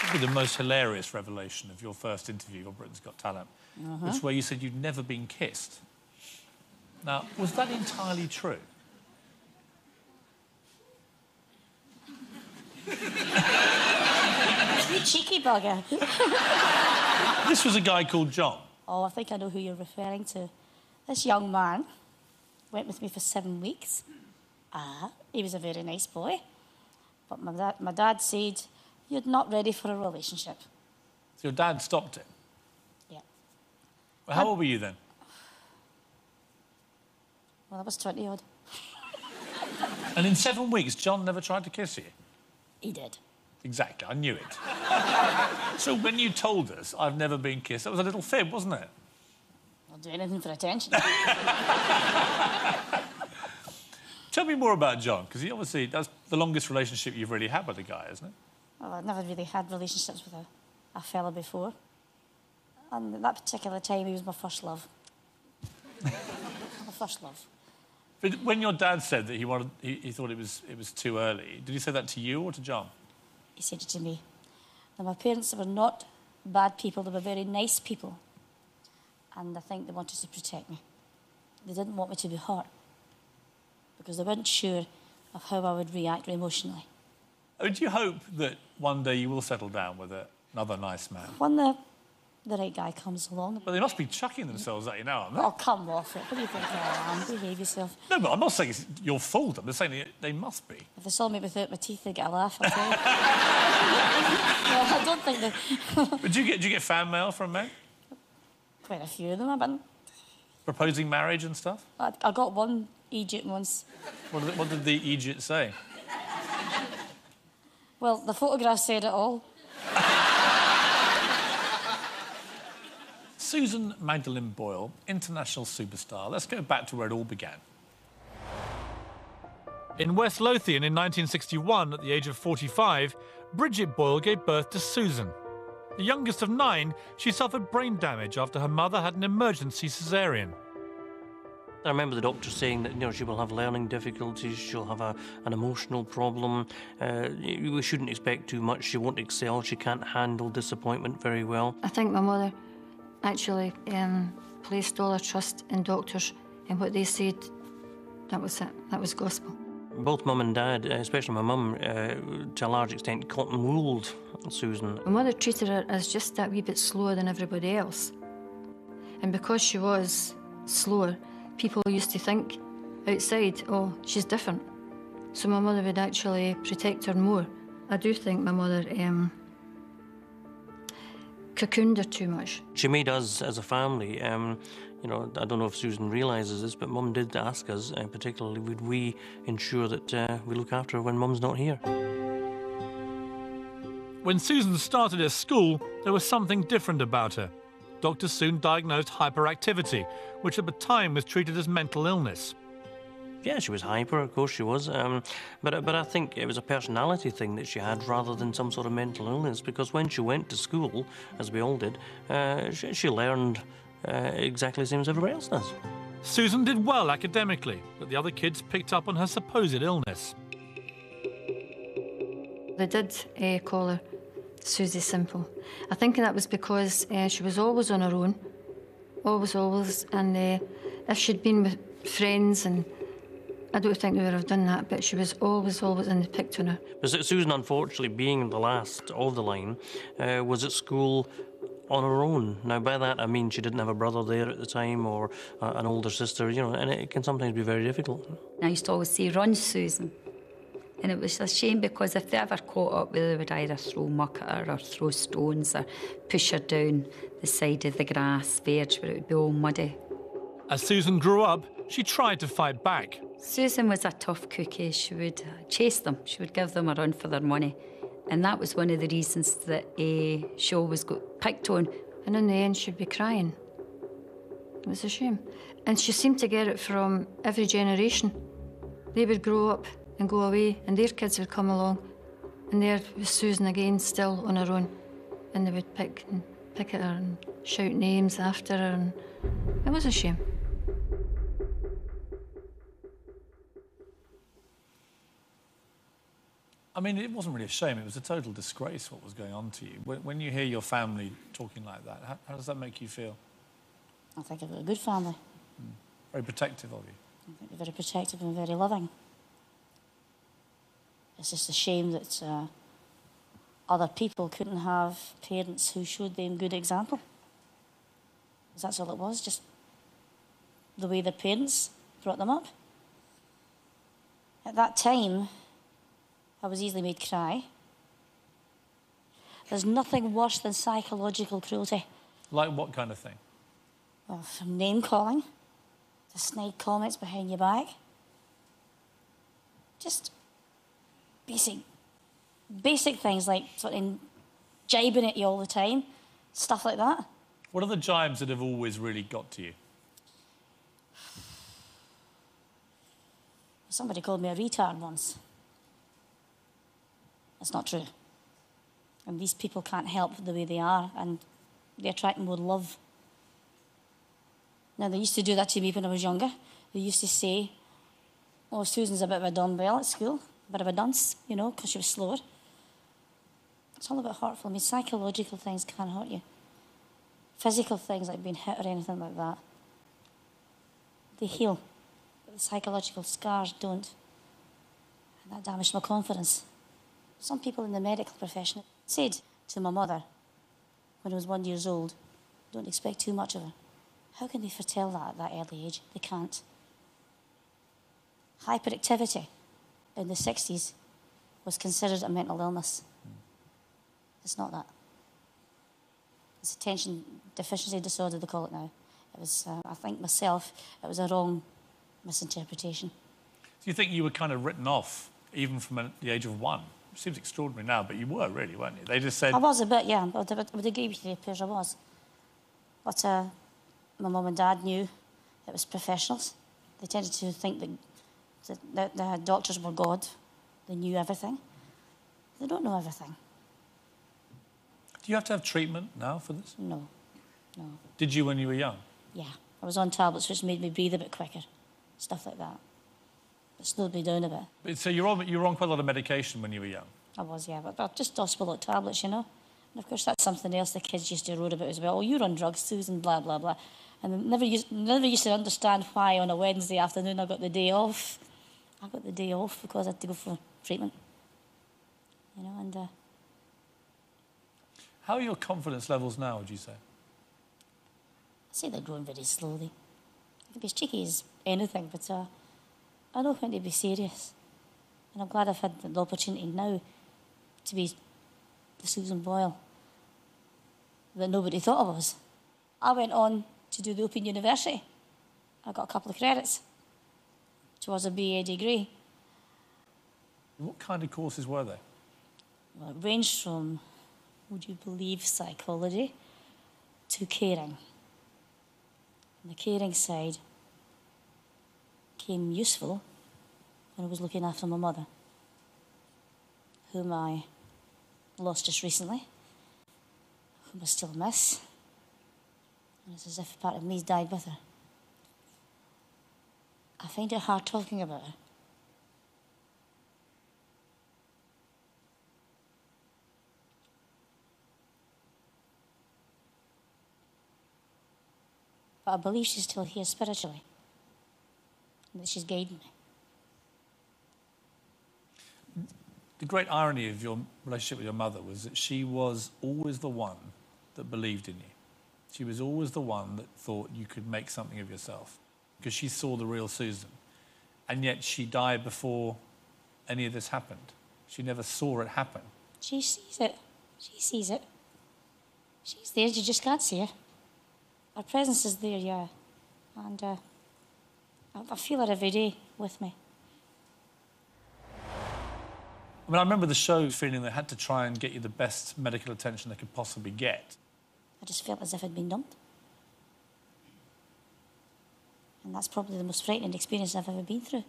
Probably the most hilarious revelation of your first interview on Britain's Got Talent was where you said you'd never been kissed. Now, was that entirely true? You cheeky bugger. This was a guy called John. Oh, I think I know who you're referring to. This young man went with me for 7 weeks. He was a very nice boy. But my dad said, you're not ready for a relationship. So your dad stopped it? Yeah. Well, how old were you then? Well, I was 20-odd. And in 7 weeks, John never tried to kiss you? He did. Exactly, I knew it. So when you told us, I've never been kissed, that was a little fib, wasn't it? I'll do anything for attention. Tell me more about John, because he obviously, that's the longest relationship you've really had with a guy, isn't it? Well, I've never really had relationships with a fella before. And at that particular time, he was my first love. My first love. But when your dad said that he thought it was too early, did he say that to you or to John? He said it to me. Now, my parents were not bad people, they were very nice people. And I think they wanted to protect me. They didn't want me to be hurt, because they weren't sure of how I would react emotionally. Do you hope that one day you will settle down with another nice man? When the right guy comes along... Well, they must be chucking themselves at you now, aren't they? Oh, come off it. What do you think I am? Behave yourself. No, but I'm not saying it's your fault. I'm just saying they must be. If they saw me without my teeth, they'd get a laugh, I'll tell you. No, I don't think they... But do you get fan mail from men? Quite a few of them, I've been... Proposing marriage and stuff? I got one Egypt once. What did the Egypt say? Well, the photograph said it all. Susan Magdalene Boyle, international superstar. Let's go back to where it all began. In West Lothian in 1961, at the age of 45, Bridget Boyle gave birth to Susan. The youngest of 9, she suffered brain damage after her mother had an emergency caesarean. I remember the doctor saying that, she will have learning difficulties, she'll have an emotional problem, we shouldn't expect too much, she won't excel, she can't handle disappointment very well. I think my mother actually placed all her trust in doctors, and what they said, that was it, that was gospel. Both Mum and Dad, especially my mum, to a large extent cotton-wooled Susan. My mother treated her as just that wee bit slower than everybody else. And because she was slower, people used to think outside, oh, she's different. So my mother would actually protect her more. I do think my mother cocooned her too much. She made us, as a family, I don't know if Susan realises this, but Mum did ask us, particularly, would we ensure that we look after her when Mum's not here? When Susan started at school, there was something different about her. Doctors soon diagnosed hyperactivity, which at the time was treated as mental illness. Yeah, she was hyper, of course she was, but I think it was a personality thing that she had rather than some sort of mental illness, because when she went to school, as we all did, she learned exactly the same as everybody else does. Susan did well academically, but the other kids picked up on her supposed illness. They did call her Susie Simple. I think that was because she was always on her own, always, and if she'd been with friends, and I don't think they would have done that, but she was always, and they picked on her. But Susan, unfortunately, being the last of the line, was at school on her own. Now, by that, I mean she didn't have a brother there at the time, or an older sister, and it can sometimes be very difficult. I used to always say, run, Susan. And it was a shame, because if they ever caught up with her, they would either throw muck at her or throw stones or push her down the side of the grass verge where it would be all muddy. As Susan grew up, she tried to fight back. Susan was a tough cookie. She would chase them. She would give them a run for their money. And that was one of the reasons that she always got picked on. And in the end, she'd be crying. It was a shame. And she seemed to get it from every generation. They would grow up and go away, and their kids would come along, and there was Susan again, still on her own, and they would pick at her and shout names after her, and it was a shame. I mean, it wasn't really a shame. It was a total disgrace what was going on to you. When you hear your family talking like that, how does that make you feel? I think I've got a good family. Very protective of you. I think they're very protective and very loving. It's just a shame that other people couldn't have parents who showed them good example. 'Cause that's all it was, just the way their parents brought them up. At that time, I was easily made cry. There's nothing worse than psychological cruelty. Like what kind of thing? Well, from name calling to snide comments behind your back. Just basic things like sort of jibing at you all the time, stuff like that. What are the jibes that have always really got to you? Somebody called me a retard once. That's not true. And these people can't help the way they are, and they attract more love. Now, they used to do that to me when I was younger. They used to say, oh, Susan's a bit of a dumbbell at school, a bit of a dunce, you know, because she was slower. It's all a bit hurtful. I mean, psychological things can hurt you. Physical things like being hit or anything like that, they heal. But the psychological scars don't. And that damaged my confidence. Some people in the medical profession said to my mother when I was 1 year old, don't expect too much of her. How can they foretell that at that early age? They can't. Hyperactivity in the 60s was considered a mental illness. It's not that. It's attention deficiency disorder, they call it now. It was, I think myself, it was a wrong misinterpretation. Do you think you were kind of written off, even from the age of 1? It seems extraordinary now, but you were really, weren't you? They just said... I was a bit, yeah. I would agree with you, Piers, I was. But my mum and dad knew it was professionals. They tended to think that the doctors were God. They knew everything. They don't know everything. Do you have to have treatment now for this? No. Did you when you were young? Yeah. I was on tablets which made me breathe a bit quicker. Stuff like that. It slowed me down a bit. So you were on quite a lot of medication when you were young? I was, yeah. But just Ospelot tablets, you know. And of course, that's something else the kids used to wrote about as well. Oh, you're on drugs, Susan, blah, blah, blah. And never used to understand why on a Wednesday afternoon I got the day off. I got the day off because I had to go for treatment. You know, and... How are your confidence levels now, would you say? I say they're growing very slowly. I can be as cheeky as anything, but I know when to be serious. And I'm glad I've had the opportunity now to be the Susan Boyle that nobody thought I was. I went on to do the Open University. I got a couple of credits towards a BA degree. What kind of courses were they? Well, it ranged from, would you believe, psychology to caring. And the caring side came useful when I was looking after my mother, whom I lost just recently, whom I still miss. And it's as if part of me's died with her. I find it hard talking about her. But I believe she's still here spiritually, and that she's guiding me. The great irony of your relationship with your mother was that she was always the one that believed in you. She was always the one that thought you could make something of yourself, because she saw the real Susan. And yet she died before any of this happened. She never saw it happen. She sees it. She sees it. She's there, you just can't see her. Her presence is there, yeah. And I feel her every day with me. I mean, I remember the show feeling they had to try and get you the best medical attention they could possibly get. I just felt as if I'd been dumped. And that's probably the most frightening experience I've ever been through.